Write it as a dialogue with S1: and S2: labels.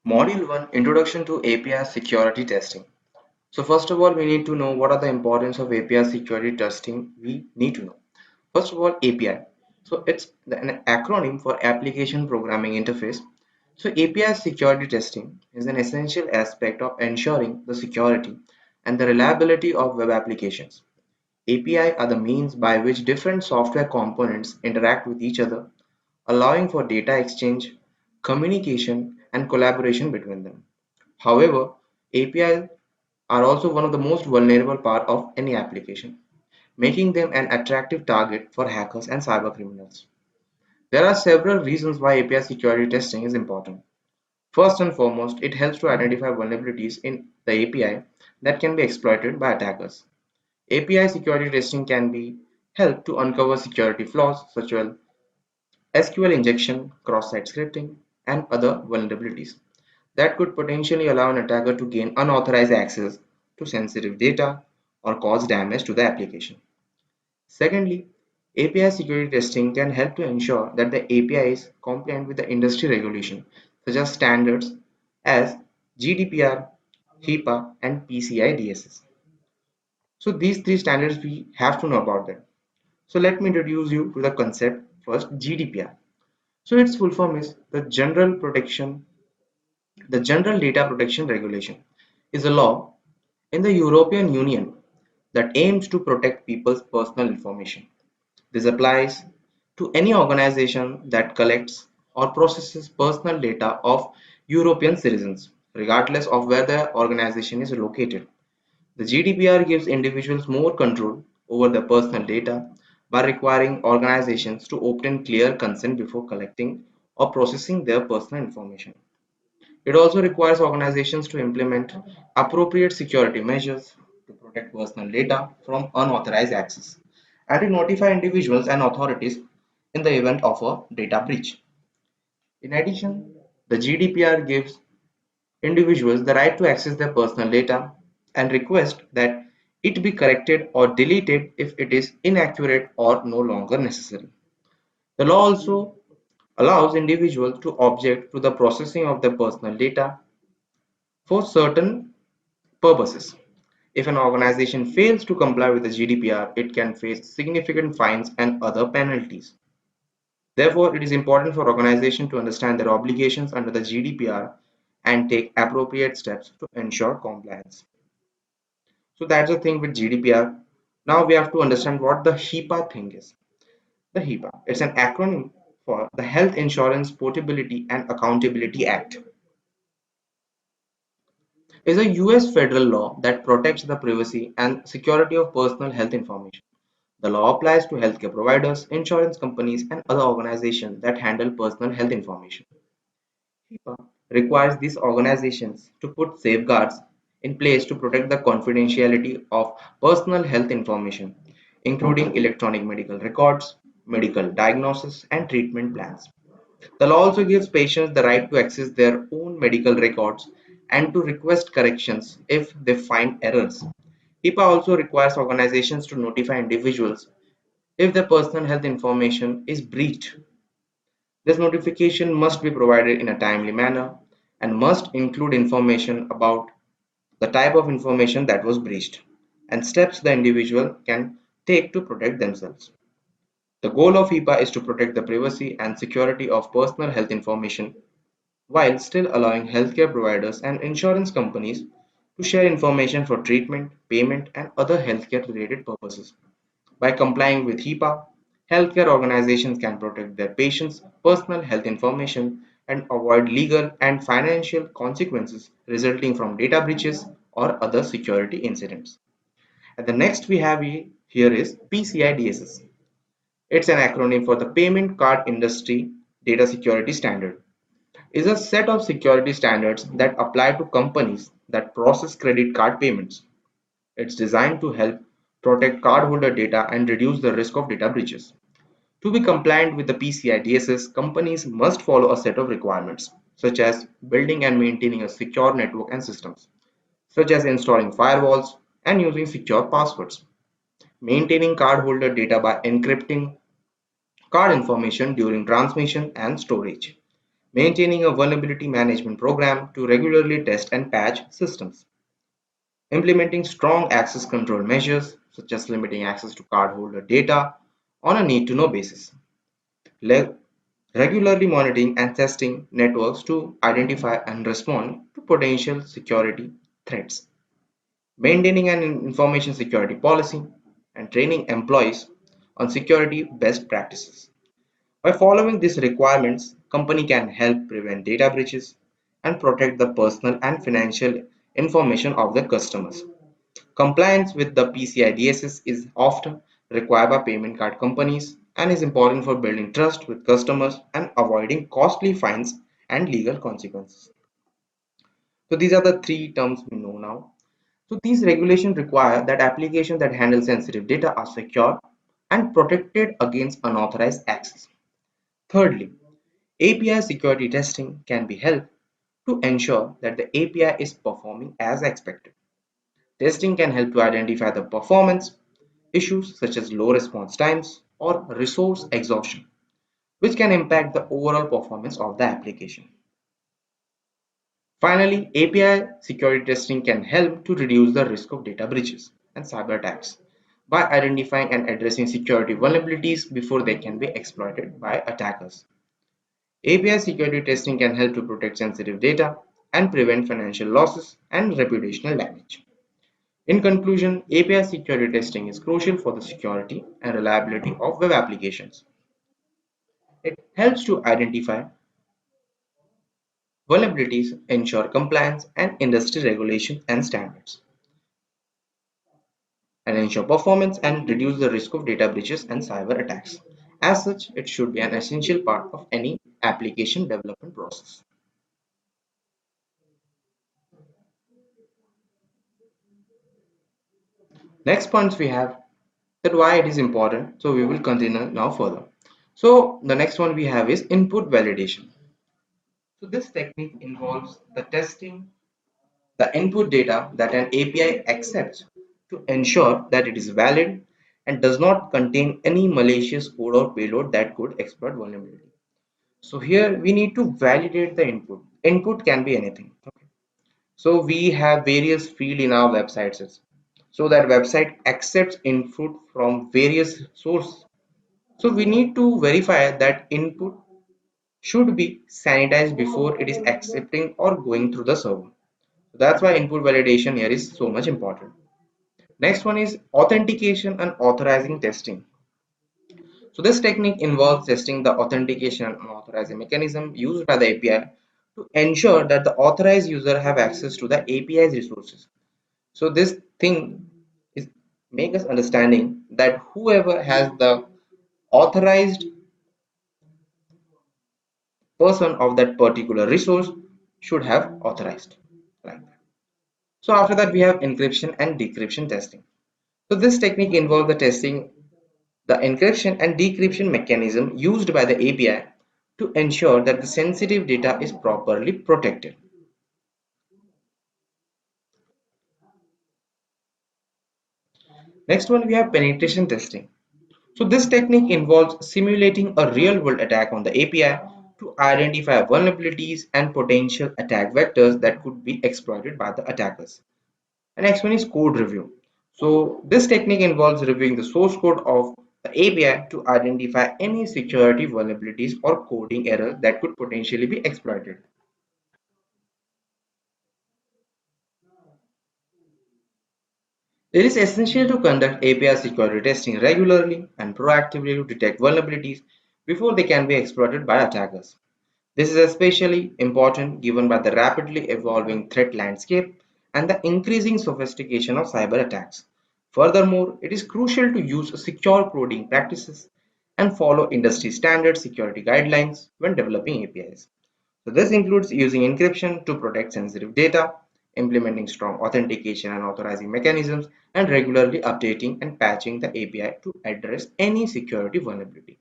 S1: Module 1, Introduction to API Security Testing. So first of all, we need to know what are the importance of API security testing we need to know. First of all, API. So it's an acronym for Application Programming Interface. So API security testing is an essential aspect of ensuring the security and the reliability of web applications. API are the means by which different software components interact with each other, allowing for data exchange, communication, and collaboration between them. However, APIs are also one of the most vulnerable part of any application, making them an attractive target for hackers and cybercriminals. There are several reasons why API security testing is important. First and foremost, it helps to identify vulnerabilities in the API that can be exploited by attackers. API security testing can be help to uncover security flaws such as SQL injection, cross-site scripting, and other vulnerabilities that could potentially allow an attacker to gain unauthorized access to sensitive data or cause damage to the application. Secondly, API security testing can help to ensure that the API is compliant with the industry regulation, such as standards as GDPR, HIPAA, and PCI DSS. So these three standards we have to know about them. So let me introduce you to the concept first, GDPR. So its full form is the General Data Protection Regulation is a law in the European Union that aims to protect people's personal information. This applies to any organization that collects or processes personal data of European citizens, regardless of where the organization is located. The GDPR gives individuals more control over their personal data by requiring organizations to obtain clear consent before collecting or processing their personal information. It also requires organizations to implement appropriate security measures to protect personal data from unauthorized access and to notify individuals and authorities in the event of a data breach. In addition, the GDPR gives individuals the right to access their personal data and request that it be corrected or deleted if it is inaccurate or no longer necessary. The law also allows individuals to object to the processing of their personal data for certain purposes. If an organization fails to comply with the GDPR, it can face significant fines and other penalties. Therefore, it is important for organizations to understand their obligations under the GDPR and take appropriate steps to ensure compliance. So that's the thing with GDPR. Now we have to understand what the HIPAA thing is. The HIPAA, it's an acronym for the Health Insurance Portability and Accountability Act. Is a US federal law that protects the privacy and security of personal health information. The law applies to healthcare providers, insurance companies, and other organizations that handle personal health information. HIPAA requires these organizations to put safeguards in place to protect the confidentiality of personal health information, including electronic medical records, medical diagnosis, and treatment plans. The law also gives patients the right to access their own medical records and to request corrections if they find errors. HIPAA also requires organizations to notify individuals if their personal health information is breached. This notification must be provided in a timely manner and must include information about the type of information that was breached and steps the individual can take to protect themselves. The goal of HIPAA is to protect the privacy and security of personal health information while still allowing healthcare providers and insurance companies to share information for treatment, payment, and other healthcare related purposes. By complying with HIPAA, healthcare organizations can protect their patients' personal health information and avoid legal and financial consequences resulting from data breaches or other security incidents. And the next we have here is PCI DSS. It's an acronym for the Payment Card Industry Data Security Standard. Is a set of security standards that apply to companies that process credit card payments. It's designed to help protect cardholder data and reduce the risk of data breaches. To be compliant with the PCI DSS, companies must follow a set of requirements, such as building and maintaining a secure network and systems, such as installing firewalls and using secure passwords, maintaining cardholder data by encrypting card information during transmission and storage, maintaining a vulnerability management program to regularly test and patch systems, implementing strong access control measures such as limiting access to cardholder data on a need to know basis, Le- regularly monitoring and testing networks to identify and respond to potential security threats, maintaining an information security policy, and training employees on security best practices. By following these requirements, company can help prevent data breaches and protect the personal and financial information of their customers. Compliance with the PCI DSS is often required by payment card companies and is important for building trust with customers and avoiding costly fines and legal consequences. So these are the three terms we know now. So these regulations require that applications that handle sensitive data are secure and protected against unauthorized access. Thirdly, API security testing can be helped to ensure that the API is performing as expected. Testing can help to identify the performance issues such as low response times or resource exhaustion, which can impact the overall performance of the application. Finally, API security testing can help to reduce the risk of data breaches and cyber attacks by identifying and addressing security vulnerabilities before they can be exploited by attackers. API security testing can help to protect sensitive data and prevent financial losses and reputational damage. In conclusion, API security testing is crucial for the security and reliability of web applications. It helps to identify vulnerabilities, ensure compliance and industry regulations and standards, and ensure performance and reduce the risk of data breaches and cyber attacks. As such, it should be an essential part of any application development process. Next points we have that why it is important. So we will continue now further. So the next one we have is input validation. So this technique involves the testing the input data that an API accepts to ensure that it is valid and does not contain any malicious code or payload that could exploit vulnerability. So here we need to validate the input. Input can be anything. Okay. So we have various field in our websites. So that website accepts input from various sources. So we need to verify that input should be sanitized before it is accepting or going through the server. So that's why input validation here is so much important. Next one is authentication and authorizing testing. So this technique involves testing the authentication and authorizing mechanism used by the API to ensure that the authorized user have access to the API's resources. So this thing is make us understanding that whoever has the authorized person of that particular resource should have authorized like that. So after that we have encryption and decryption testing. So this technique involves the testing the encryption and decryption mechanism used by the API to ensure that the sensitive data is properly protected. Next one we have penetration testing. So this technique involves simulating a real-world attack on the API to identify vulnerabilities and potential attack vectors that could be exploited by the attackers. The next one is code review. So this technique involves reviewing the source code of the API to identify any security vulnerabilities or coding errors that could potentially be exploited. It is essential to conduct API security testing regularly and proactively to detect vulnerabilities before they can be exploited by attackers. This is especially important given by the rapidly evolving threat landscape and the increasing sophistication of cyber attacks. Furthermore, it is crucial to use secure coding practices and follow industry standard security guidelines when developing APIs. So this includes using encryption to protect sensitive data, implementing strong authentication and authorizing mechanisms, and regularly updating and patching the API to address any security vulnerability.